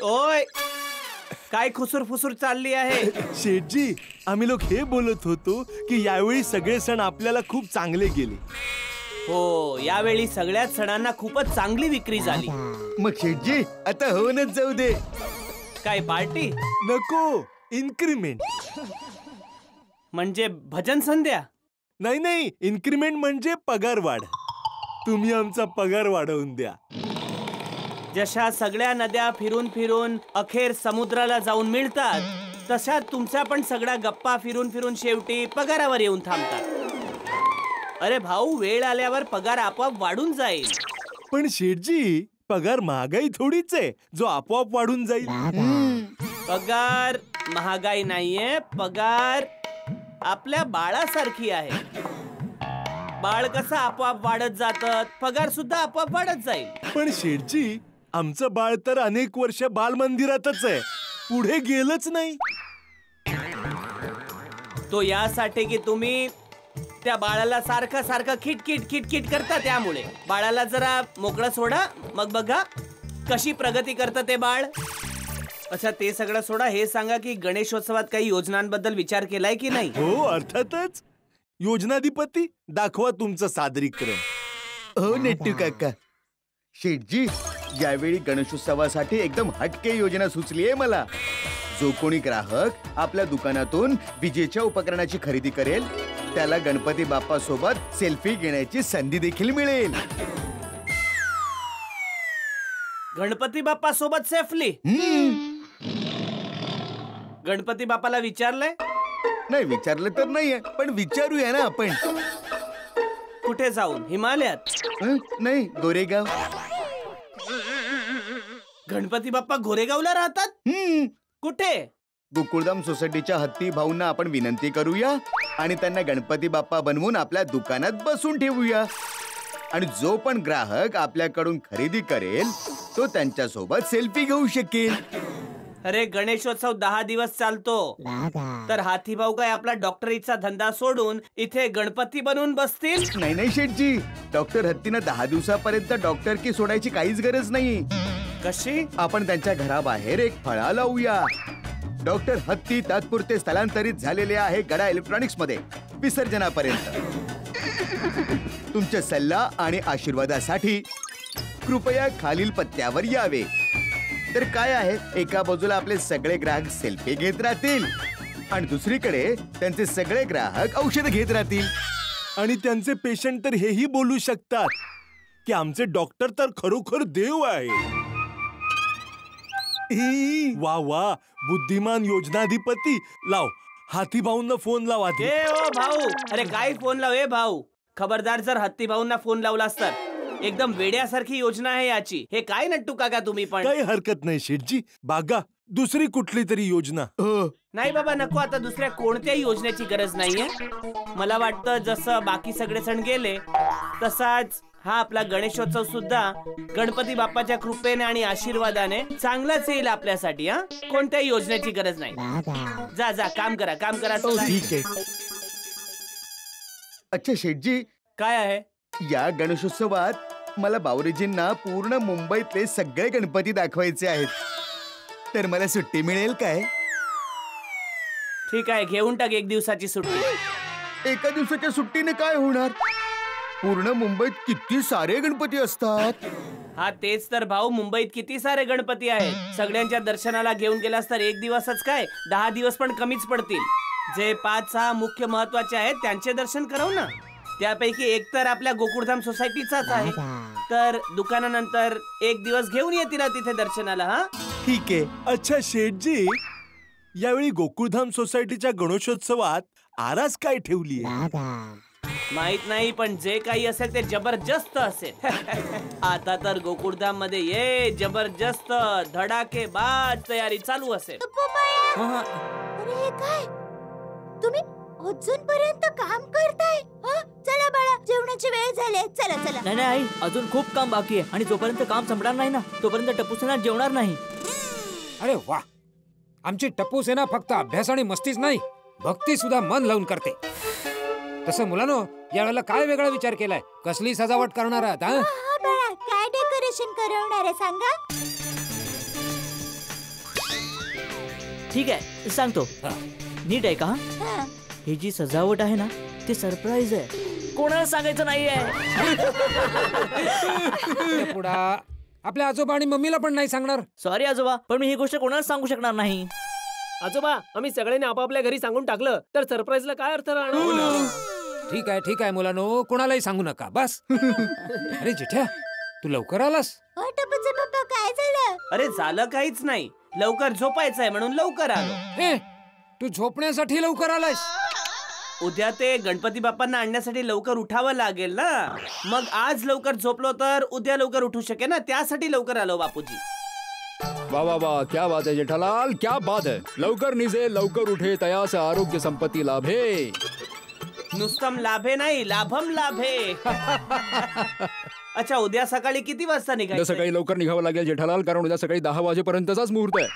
ओय, काय खुसूर फुसूर चालली आहे? शेठजी, आम्ही लोक हे बोलत होतो की यावेळी सगळे सण आपल्याला खूप चांगले गेले. हो, यावेळी सगळ्याच सणांना खूपच चांगली विक्री झाली. मग शेठजी आता होऊनच जाऊ दे. काय पार्टी? नको, इन्क्रीमेंट. म्हणजे भजन संध्या? नाही, इन्क्रीमेंट म्हणजे पगार वाढ. तुम्ही आमचा पगार वाढवून द्या. जशा सगळ्या नद्या फिरून फिरून अखेर समुद्राला जाऊन मिळतात, तशा तुमच्या पण सगळ्या गप्पा फिरून फिरून शेवटी पगारावर येऊन थांबतात. अरे भाऊ, वेळ आल्यावर पगार आपोआप वाढून जाईल. पण शेठजी, पगार महागाई थोडीच आहे जो आपोआप वाढून जाईल. पगार महागाई नाहीये, पगार आपल्या बाळासारखी आहे. बाळ कसं आपोआप वाढत जातं, पगार सुद्धा आपोआप वाढत जाईल. पण शेठजी, आमचं बाळ तर अनेक वर्ष बालमंदिरातच आहे, पुढे गेलंच नाही. तो यासाठी की तुम्ही त्या बाळाला सारखं सारखं खिटखिट खिटखिट करता, त्यामुळे बाळाला जरा मोकळं सोडा, मग बघा कशी प्रगती करतं ते बाळ. अच्छा, ते सगळं सोडा, हे सांगा की गणेशोत्सवात काही योजनांबद्दल विचार केलाय की नाही? हो, अर्थातच. योजनाधिपती, दाखवा तुमचं सादरीकरण. हो नेट्टू काका. शेठजी, यावेळी गणेशोत्सवासाठी एकदम हटके योजना सुचली आहे मला. जो कोणी ग्राहक आपल्या दुकानातून विजेच्या उपकरणाची खरेदी करेल त्याला गणपती बाप्पा सोबत सेल्फी घेण्याची संधी देखील मिळेल. गणपती बाप्पा सोबत सेल्फी? गणपती बाप्पाला विचारलंय? नाही, विचारलं तर नाहीये, पण विचारूया ना आपण. कुठे जाऊन? हिमालयात? नाही, गोरेगाव. गणपती बाप्पा गोरेगावला राहतात? कुठे? गोकुळधाम सोसायटीच्या हत्ती भाऊंना आपण विनंती करूया आणि त्यांना गणपती बाप्पा बनवून आपल्या दुकानात बसून ठेवूया. आणि जो पण ग्राहक आपल्याकडून खरेदी करेल तो त्यांच्या सोबत सेल्फी घेऊ शकेल. अरे, गणेशोत्सव 10 दिवस चालतो, तर हाथी भाऊ काय आपला डॉक्टरीचा धंदा सोडून इथे गणपती बनवून बसतील? नाही शेठजी, डॉक्टर हत्तीनं 10 दिवसापर्यंत डॉक्टर की सोडायची काहीच गरज नाही. कशी? आपण त्यांच्या घराबाहेर एक फळा लावूया. डॉक्टर हत्ती तात्पुरते स्थलांतरित झालेले आहे गडा इलेक्ट्रॉनिक्स मध्ये विसर्जनापर्यंत. तुमच्या सल्ला आणि आशीर्वादासाठी कृपया खालील पत्त्यावर यावे. तर काय आहे, एका बाजूला आपले सगळे ग्राहक सेल्फी घेत राहतील आणि दुसरीकडे त्यांचे सगळे ग्राहक औषध घेत राहतील. आणि त्यांचे पेशंट तर हेही बोलू शकतात की आमचे डॉक्टर तर खरोखर देव आहे. वा वा, बुद्धिमान योजनाधिपती. लाव, हाथी भाऊंना फोन लाव आधी. ए ओ भाऊ, अरे काय फोन लाव? ए भाऊ, खबरदार, जर हत्ती भाऊंना फोन लावलास तर. एकदम वेड्यासारखी योजना आहे याची. हे काय नट्टू काका तुम्ही पण? काही हरकत नाही शेठजी, बागा दुसरी कुठली तरी योजना. नाही बाबा, नको. आता दुसऱ्या कोणत्याही योजनेची गरज नाहीये. मला वाटतं जसं बाकी सगळे सण गेले तसाच हा आपला गणेशोत्सव सुद्धा गणपती बाप्पाच्या कृपेने आणि आशीर्वादाने चांगलाच येईल आपल्यासाठी. हा, कोणत्याही योजनेची गरज नाही. जा जा, काम करा, काम करा. ठीक आहे. अच्छा शेठजी, काय आहे? या गणेशोत्सवात मला बावरेजींना पूर्ण मुंबईतले सगळे गणपती दाखवायचे आहेत, तर मला सुट्टी मिळेल काय? ठीक आहे, घेऊन टाक 1 दिवसाची सुट्टी. एका दिवसाच्या सुट्टीने काय होणार? पूर्ण मुंबईत किती सारे गणपती असतात. हा तेच तर भाऊ, मुंबईत किती सारे गणपती आहेत. सगळ्यांच्या दर्शनाला घेऊन गेलास तर 1 दिवसच काय, 10 दिवस पण कमीच पडतील. जे 5-6 मुख्य महत्वाचे आहेत त्यांचे दर्शन करव ना. त्यापैकी एक तर आपल्या गोकुळधाम सोसायटीचाच आहे, तर दुकानानंतर 1 दिवस घेऊन येतील तिथे दर्शनाला. हा ठीक आहे. अच्छा शेठजी, यावेळी गोकुळधाम सोसायटीच्या गणेशोत्सवात आरास काय ठेवली आहे? माहित नाही, पण जे काही असेल ते जबरदस्त असेल. आता तर गोकुळधाम मध्ये ये जबरदस्त धडाकेबाज तयारी चालू असेल. अरे काय तुम्ही अजूनपर्यंत काम करताय? चला बाळा, जेवणाची वेळ झाली. चला चला. नाही आई, अजून खूप काम बाकी आहे आणि जोपर्यंत काम संपणार नाही ना तोपर्यंत टप्पू सेना जेवणार नाही. अरे वा, आमची टप्पू सेना फक्त अभ्यास आणि मस्तीच नाही, भक्ती सुद्धा मन लावून करते. तसं मुलांनो, यावेळेला काय वेगळा विचार केलाय? कसली सजावट करणार आहात? बाळा, काय डेकोरेशन करवणार आहे सांगा? ठीक आहे सांगतो. हा. नीट आहे का? हा. ही जी सजावट आहे ना ती सरप्राईज आहे, कोणाला सांगायचं नाहीये. पुढा आपल्या आजोबा आणि मम्मीला पण नाही सांगणार. सॉरी आजोबा, पण मी ही गोष्ट कोणाला सांगू शकणार नाही. आजोबा आम्ही सगळ्यांनी आपापल्या घरी सांगून टाकलं तर सरप्राईजला काय अर्थ राहणार? ठीक आहे मुलांनो, कोणालाही सांगू नका बस. अरे जेठ्या, तू लवकर आलास. हो टपूचे पप्पा, काय झालं? अरे झालं काहीच नाही, लवकर झोपायचंय म्हणून लवकर आलो. ए, तू झोपण्यासाठी लवकर आलास? उद्या ते गणपती बाप्पांना आणण्यासाठी लवकर उठावं लागेल ना, मग आज लवकर झोपलो तर उद्या लवकर उठू शकेल ना, त्यासाठी लवकर आलो बापूजी. वाह वाह वाह, क्या बात है जेठालाल, क्या बात है. लवकर निजे लवकर उठे तयास आरोग्य संपत्ती लाभे. नुसतं लाभे नाही, लाभम लाभे. अच्छा, उद्या सकाळी किती वाजता उद्या निघायचं? सकाळी लवकर निघावं लागेल जेठालाल, कारण उद्या सकाळी 10 वाजेपर्यंतचाच मुहूर्त आहे.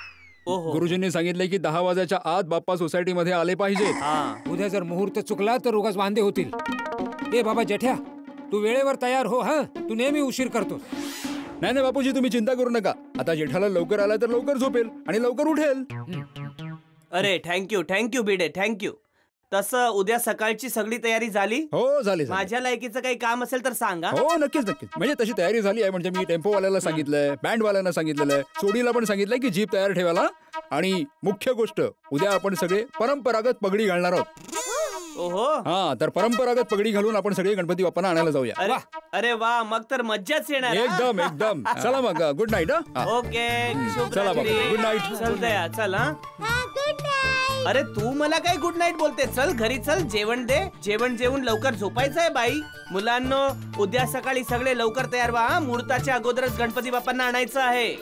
ओहो. गुरुजींनी सांगितले की 10 वाजायच्या आत बाप्पा सोसायटी मध्ये आले पाहिजेत. हा. उद्या जर मुहूर्त चुकला तर उगाच वांदे होतील. ए बाबा जेठ्या, तू वेळेवर तयार हो. हा, तू नेहमी उशीर करतो. नाही नाही बापूजी, तुम्ही चिंता करू नका. आता जेठालाल लवकर आला तर लवकर झोपेल आणि लवकर उठेल. अरे थँक्यू भिडे, थँक्यू. तसं उद्या सकाळची सगळी तयारी झाली? हो झाली. माझ्या लायकीचं काही काम असेल तर सांगा. हो नक्कीच. म्हणजे तशी तयारी झाली आहे. म्हणजे मी टेम्पोवाल्याला सांगितलंय, बँडवाल्यांना सांगितलेलं आहे, सोडीला पण सांगितलंय की जीप तयार ठेवायला. आणि मुख्य गोष्ट, उद्या आपण सगळे परंपरागत पगडी घालणार आहोत. ओहो. हा, तर परंपरागत पगडी घालून आपण सगळे गणपती बाप्पांना आणायला जाऊया. अरे वा, मग तर मज्जाच येणार. हा? एकदम. चला मग, गुड नाईट. ओके, चला मग, गुड नाईट. चल दया, चल. हा, हा, गुड नाईट. अरे तू मला काय गुड नाईट बोलते? चल घरी चल, जेवण दे. जेवण जेवून लवकर झोपायचंय बाई. मुलांनो, उद्या सकाळी सगळे लवकर तयार व्हा. मुहूर्ताच्या अगोदरच गणपती बाप्पांना आणायचं आहे.